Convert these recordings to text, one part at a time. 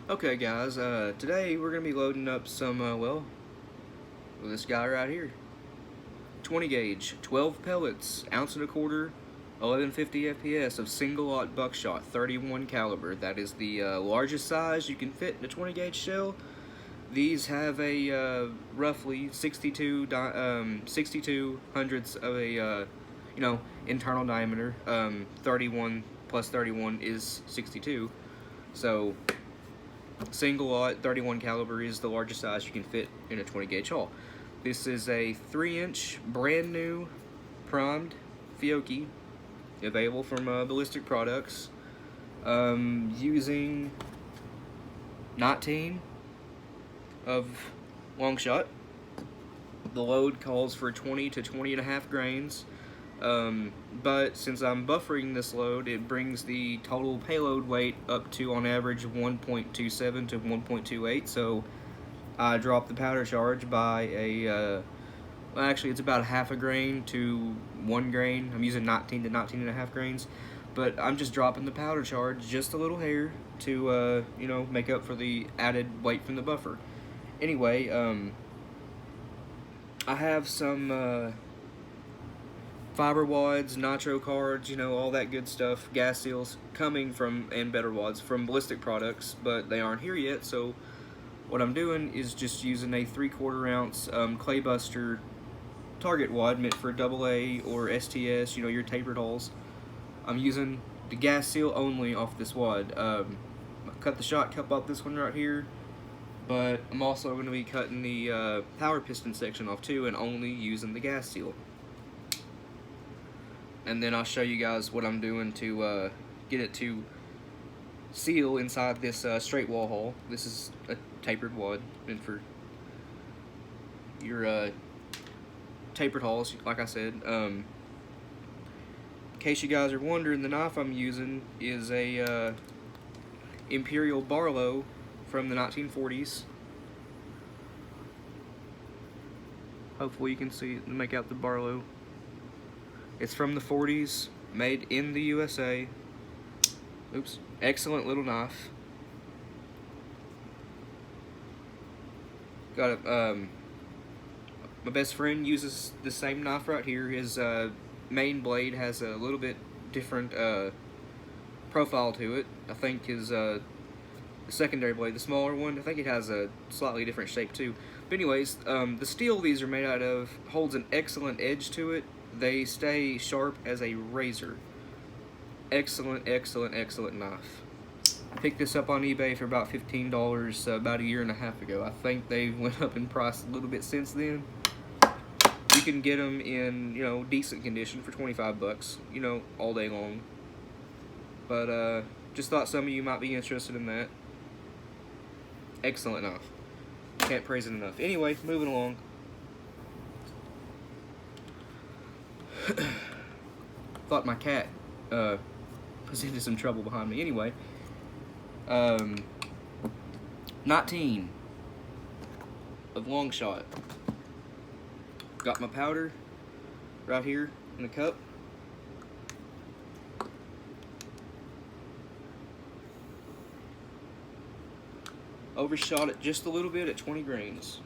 Okay guys, today we're going to be loading up some, well, this guy right here. 20 gauge, 12 pellets, ounce and a quarter, 1150 FPS of single lot buckshot, 31 caliber. That is the largest size you can fit in a 20 gauge shell. These have a roughly 62 hundredths of a, internal diameter. 31 plus 31 is 62. So single lot 31 caliber is the largest size you can fit in a 20 gauge hull. This is a 3-inch brand new primed Fiocchi, available from Ballistic Products, using 19 of long shot. The load calls for 20 to 20 and a half grains. But since I'm buffering this load, it brings the total payload weight up to, on average, 1.27 to 1.28. So I dropped the powder charge by well, actually it's about a half a grain to 1 grain. I'm using 19 to 19 and a half grains, but I'm just dropping the powder charge just a little hair to, make up for the added weight from the buffer. Anyway, I have some fiber wads, nitro cards, all that good stuff, gas seals coming from, and better wads from Ballistic Products, but they aren't here yet. So what I'm doing is just using a 3/4 ounce clay buster target wad meant for AA or STS, your tapered hulls. I'm using the gas seal only off this wad. I cut the shot cup off this one right here, but I'm also going to be cutting the power piston section off too, and only using the gas seal. And then I'll show you guys what I'm doing to get it to seal inside this straight wall hull. This is a tapered wad meant for your tapered hulls, like I said. In case you guys are wondering, the knife I'm using is a Imperial Barlow from the 1940s. Hopefully you can see it and make out the Barlow. It's from the 40s, made in the USA. Oops. Excellent little knife. Got a, my best friend uses the same knife right here. His main blade has a little bit different profile to it. I think his the secondary blade, the smaller one, I think it has a slightly different shape too. But anyways, the steel these are made out of holds an excellent edge to it. They stay sharp as a razor. Excellent, excellent, excellent knife. I picked this up on eBay for about $15 about a year and a half ago. I think they went up in price a little bit since then. You can get them in, decent condition for 25 bucks, all day long. But just thought some of you might be interested in that. Excellent knife. Can't praise it enough. Anyway, moving along. Thought my cat was into some trouble behind me. Anyway, 19 of long shot. Got my powder right here in the cup. Overshot it just a little bit at 20 grains.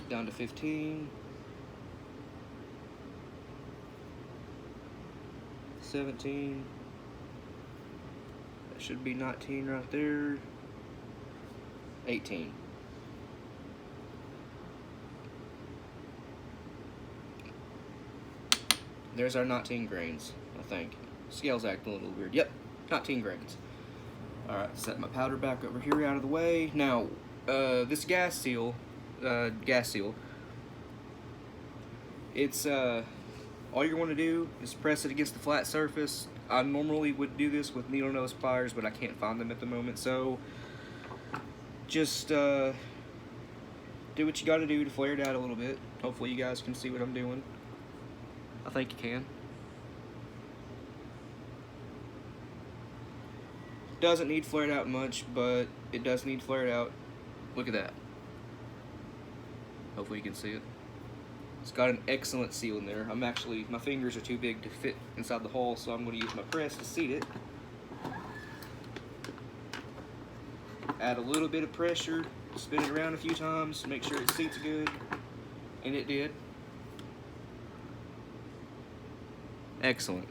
Down to 15. 17. That should be 19 right there. 18. There's our 19 grains, I think. Scale's acting a little weird. Yep, 19 grains. Alright, set my powder back over here out of the way. Now, this gas seal, it's, all you want to do is press it against the flat surface. I normally would do this with needle nose pliers, but I can't find them at the moment, so just do what you gotta do to flare it out a little bit. Hopefully you guys can see what I'm doing. I think you can. Doesn't need flared out much, but it does need flared out. Look at that. Hopefully you can see it. It's got an excellent seal in there. My fingers are too big to fit inside the hole, so I'm going to use my press to seat it. add a little bit of pressure, spin it around a few times, make sure it seats good, and it did. Excellent.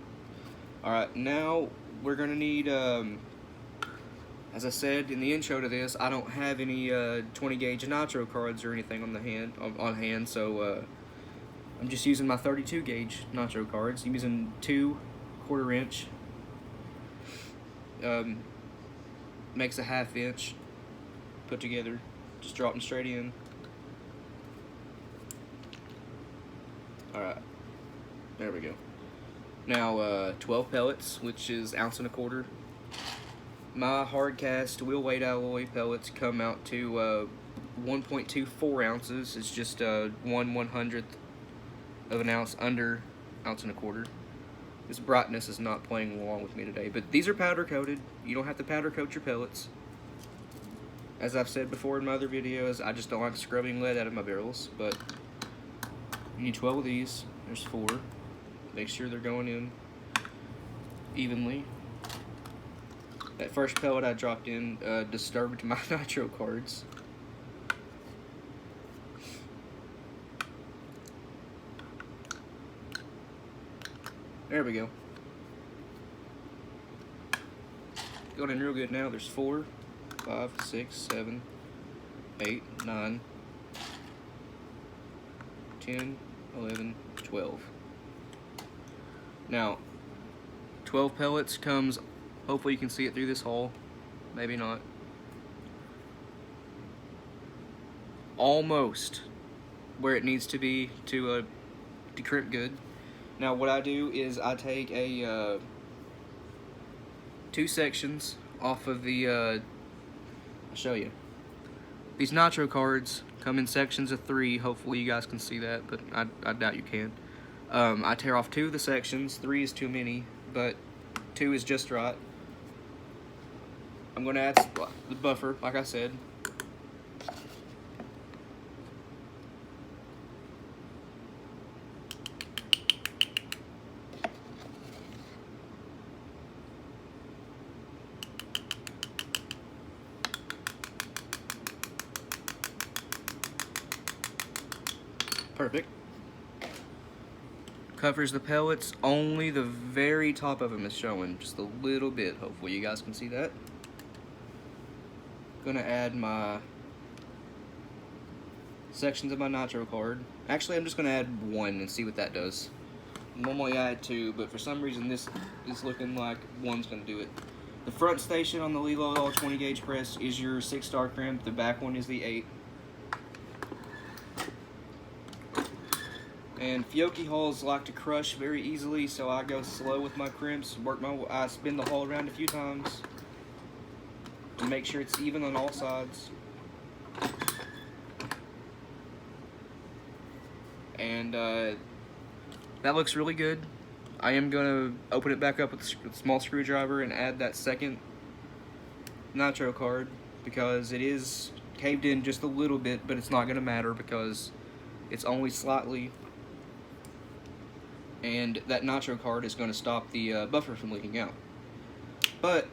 Alright, now we're going to need, as I said in the intro to this, I don't have any 20 gauge nitro cards or anything on hand, so I'm just using my 32 gauge nitro cards. I'm using 2 1/4 inch. Makes a 1/2 inch put together. Just drop them straight in. Alright, there we go. Now 12 pellets, which is 1.25 ounces. My hard cast wheel weight alloy pellets come out to 1.24 ounces. It's just 1/100th of an ounce under 1.25 ounces. This brightness is not playing along with me today, but these are powder coated. You don't have to powder coat your pellets. As I've said before in my other videos, I just don't like scrubbing lead out of my barrels, but you need 12 of these. There's 4. Make sure they're going in evenly. That first pellet I dropped in disturbed my nitro cards. There we go. Going in real good now. There's 4, 5, 6, 7, 8, 9, 10, 11, 12. Now, 12 pellets comes, hopefully you can see it through this hole, maybe not. Almost where it needs to be to decrypt good. Now what I do is I take a 2 sections off of the, I'll show you. These nitro cards come in sections of 3, hopefully you guys can see that, but I doubt you can. I tear off 2 of the sections. 3 is too many, but 2 is just right. I'm going to add the buffer, like I said. Perfect. Covers the pellets, only the very top of them is showing, just a little bit. Hopefully you guys can see that. Gonna add my sections of my nitro card. Actually, I'm just gonna add 1 and see what that does. Normally I add 2, but for some reason this is looking like 1's gonna do it. The front station on the Lilo All 20 gauge press is your 6-star crimp. The back one is the 8. And Fiocchi hulls like to crush very easily, so I go slow with my crimps. I spin the hull around a few times to make sure it's even on all sides. And that looks really good. I am gonna open it back up with a small screwdriver and add that second nitro card because it is caved in just a little bit, but it's not gonna matter because it's only slightly. And that nitro card is going to stop the buffer from leaking out. But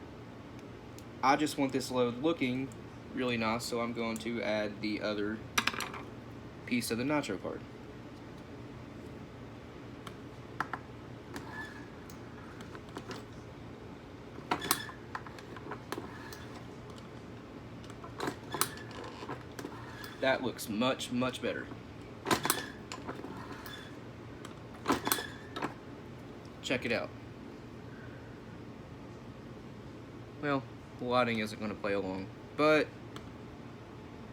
I just want this load looking really nice, so I'm going to add the other piece of the nitro card. That looks much, much better. Check it out. Well, the lighting isn't going to play along, but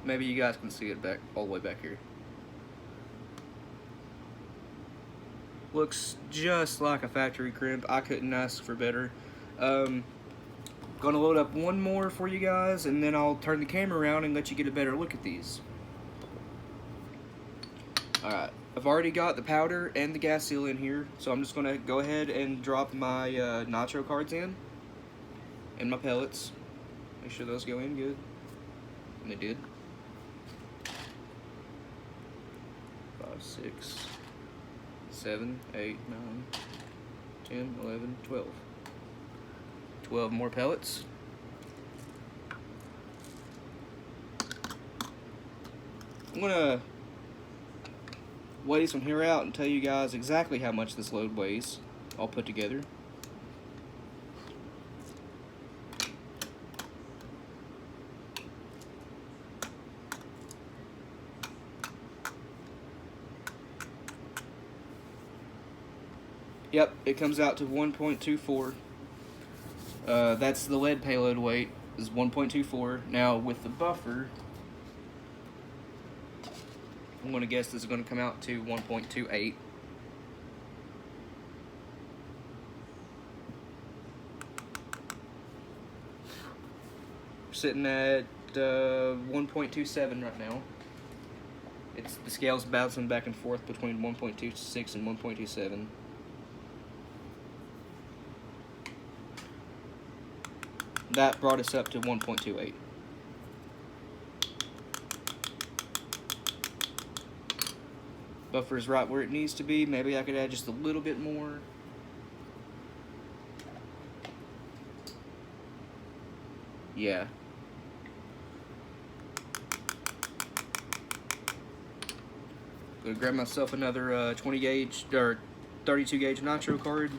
maybe you guys can see it back all the way back here. Looks just like a factory crimp. I couldn't ask for better. Gonna load up 1 more for you guys, and then I'll turn the camera around and let you get a better look at these. Alright, I've already got the powder and the gas seal in here, so I'm just going to go ahead and drop my nitro cards in, and my pellets. Make sure those go in good, and they did. 5, 6, 7, 8, 9, 10, 11, 12. 12 more pellets. I'm gonna weigh this one here out and tell you guys exactly how much this load weighs, all put together. Yep, it comes out to 1.24. That's the lead payload weight, is 1.24. Now with the buffer, I'm going to guess this is going to come out to 1.28. We're sitting at 1.27 right now. The scale's bouncing back and forth between 1.26 and 1.27. That brought us up to 1.28. Buffer's right where it needs to be. Maybe I could add just a little bit more. Yeah. Gonna grab myself another 20 gauge or 32 gauge nitro card.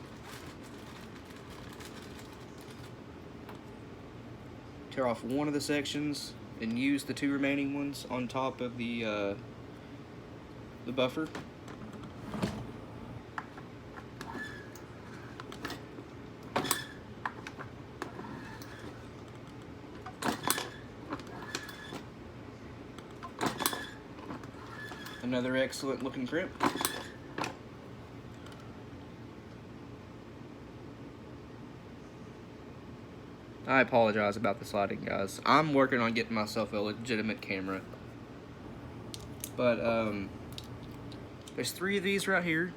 Tear off one of the sections and use the two remaining ones on top of the buffer. Another excellent looking crimp. I apologize about the sliding, guys. I'm working on getting myself a legitimate camera. But, there's 3 of these right here.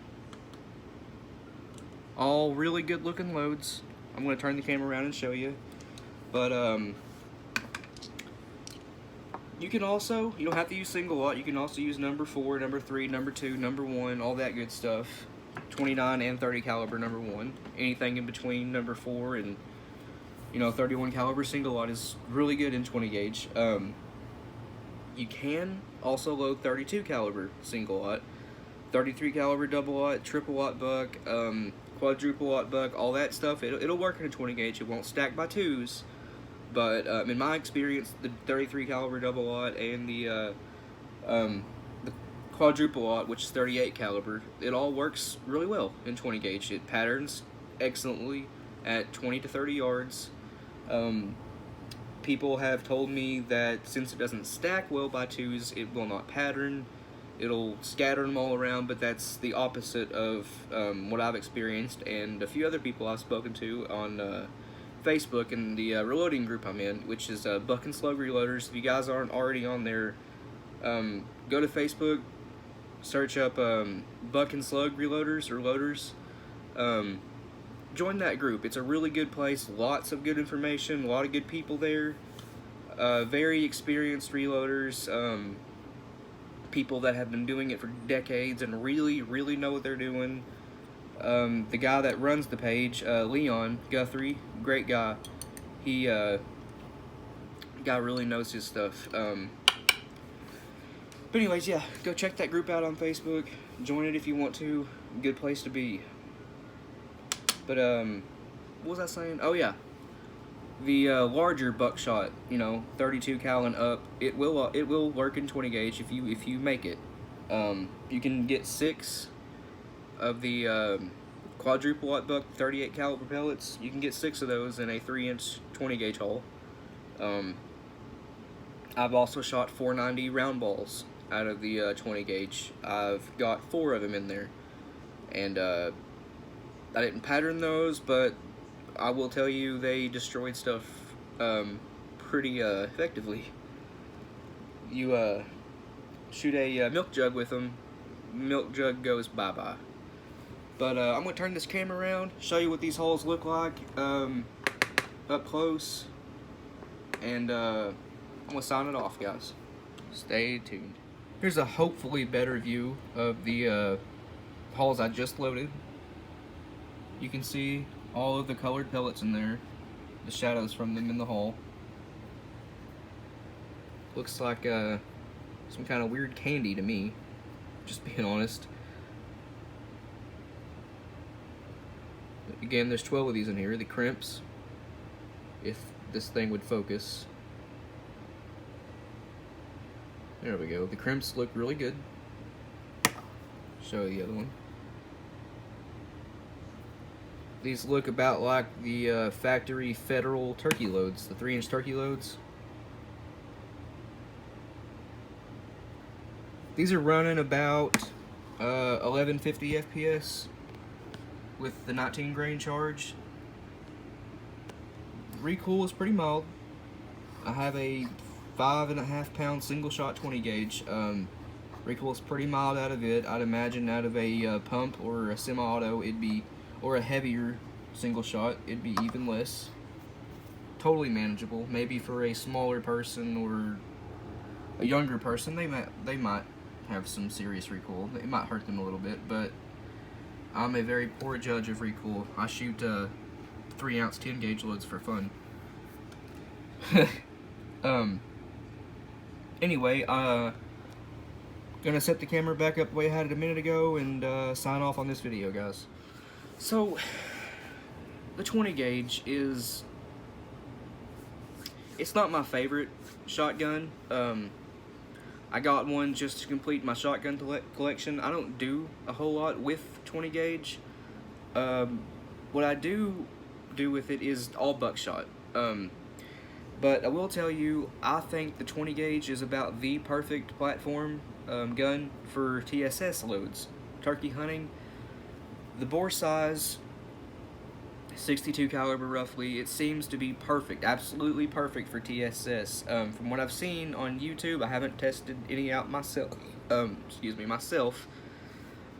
All really good looking loads. I'm going to turn the camera around and show you. But, you can also, you don't have to use single lot. You can also use number 4, number 3, number 2, number 1, all that good stuff. 29 and 30 caliber number 1. Anything in between number 4 and 31 caliber single lot is really good in 20 gauge. You can also load 32 caliber single lot, 33 caliber double lot, triple lot buck, quadruple lot buck, all that stuff. It'll work in a 20 gauge. It won't stack by 2s, but in my experience, the 33 caliber double lot and the quadruple lot, which is 38 caliber, it all works really well in 20 gauge. It patterns excellently at 20 to 30 yards. People have told me that since it doesn't stack well by 2s, it will not pattern. It'll scatter them all around, but that's the opposite of what I've experienced and a few other people I've spoken to on Facebook and the reloading group I'm in, which is Buck and Slug Reloaders. If you guys aren't already on there, go to Facebook, search up Buck and Slug Reloaders or Loaders. Join that group. It's a really good place. Lots of good information. A lot of good people there. Very experienced reloaders. People that have been doing it for decades and really, really know what they're doing. The guy that runs the page, Leon Guthrie, great guy. He guy really knows his stuff. But anyways, yeah, go check that group out on Facebook. Join it if you want to. Good place to be. But, what was I saying? Oh, yeah. The larger Buckshot, 32 cal and up, it will work in 20 gauge if you make it. You can get 6 of the quadruple watt buck 38 caliber pellets. You can get 6 of those in a 3-inch 20 gauge hole. I've also shot 490 round balls out of the 20 gauge. I've got 4 of them in there, and I didn't pattern those, but I will tell you they destroyed stuff pretty effectively. You shoot a milk jug with them, milk jug goes bye-bye. But I'm going to turn this camera around, show you what these holes look like up close, and I'm going to sign it off, guys. Stay tuned. Here's a hopefully better view of the holes I just loaded. You can see all of the colored pellets in there, the shadows from them in the hole. Looks like some kind of weird candy to me, just being honest. Again, there's 12 of these in here, the crimps, if this thing would focus. There we go. The crimps look really good. Show you the other one. These look about like the factory Federal turkey loads, the 3-inch turkey loads. These are running about 1150 FPS with the 19 grain charge. Recoil is pretty mild. I have a 5.5 pound single shot 20 gauge. Recoil is pretty mild out of it. I'd imagine out of a pump or a semi-auto, it'd be, or a heavier single shot, it'd be even less. Totally manageable. Maybe for a smaller person or a younger person, they might have some serious recoil. It might hurt them a little bit, but I'm a very poor judge of recoil. I shoot 3-ounce 10 gauge loads for fun. Anyway, gonna set the camera back up the way I had it a minute ago and sign off on this video, guys. So, the 20 gauge is, it's not my favorite shotgun. I got one just to complete my shotgun collection. I don't do a whole lot with 20 gauge. What I do with it is all buckshot. But I will tell you, I think the 20 gauge is about the perfect platform gun for TSS loads. Turkey hunting, the bore size, 62 caliber roughly, it seems to be perfect, absolutely perfect for TSS. From what I've seen on YouTube, I haven't tested any out myself, myself,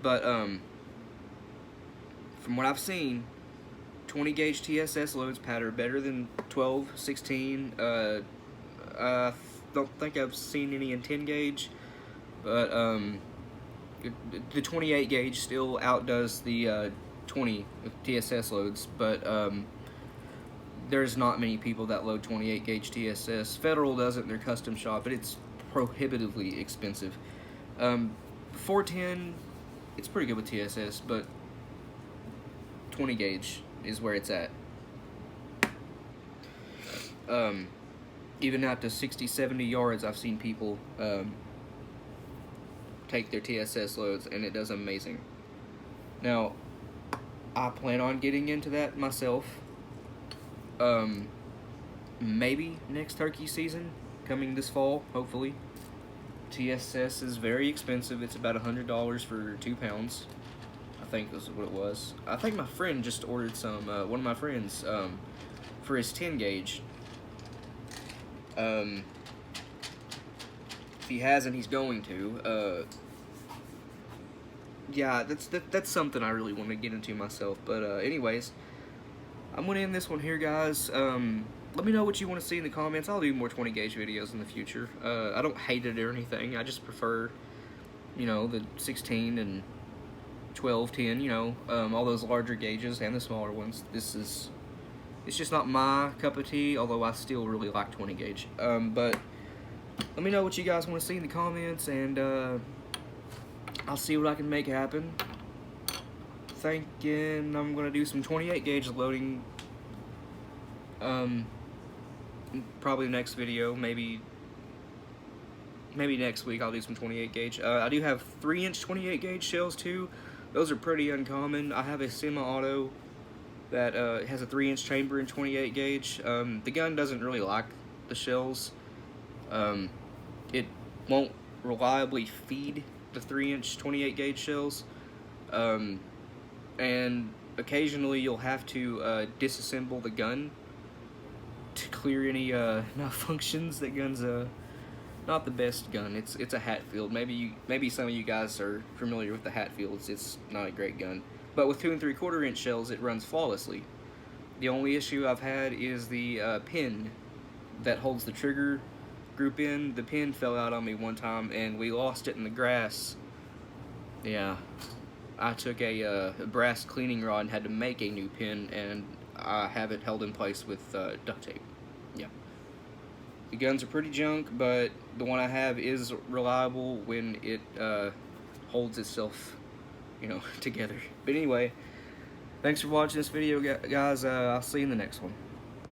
but from what I've seen, 20 gauge TSS loads patter better than 12, 16, I don't think I've seen any in 10 gauge, but the 28 gauge still outdoes the 20 TSS loads, but there's not many people that load 28 gauge TSS. Federal does it in their custom shop, but it's prohibitively expensive. 410, it's pretty good with TSS, but 20 gauge is where it's at. Even out to 60, 70 yards, I've seen people take their TSS loads, and it does amazing. Now, I plan on getting into that myself. Maybe next turkey season, coming this fall, hopefully. TSS is very expensive. It's about $100 for 2 pounds. I think this is what it was. I think my friend just ordered some, one of my friends, for his 10 gauge. If he hasn't, he's going to. Yeah, that's something I really want to get into myself. But anyways, I'm gonna end this one here, guys. Let me know what you want to see in the comments. I'll do more 20 gauge videos in the future. I don't hate it or anything. I just prefer, you know, the 16 and 12, 10, you know, all those larger gauges and the smaller ones. It's just not my cup of tea, although I still really like 20 gauge. But let me know what you guys want to see in the comments, and I'll see what I can make happen. Thinking I'm gonna do some 28 gauge loading. Probably the next video, maybe next week I'll do some 28 gauge. I do have 3-inch 28 gauge shells too. Those are pretty uncommon. I have a semi-auto that has a 3-inch chamber and 28 gauge. The gun doesn't really like the shells. It won't reliably feed the 3-inch 28 gauge shells, and occasionally you'll have to disassemble the gun to clear any malfunctions. That gun's not the best gun. It's a Hatfield. Maybe some of you guys are familiar with the Hatfields. It's not a great gun, but with 2 3/4 inch shells, it runs flawlessly. The only issue I've had is the pin that holds the trigger group in. The pin fell out on me one time, and we lost it in the grass. Yeah, I took a brass cleaning rod and had to make a new pin, and I have it held in place with duct tape. Yeah. The guns are pretty junk, but the one I have is reliable when it holds itself, you know, together. But anyway, thanks for watching this video, guys. I'll see you in the next one.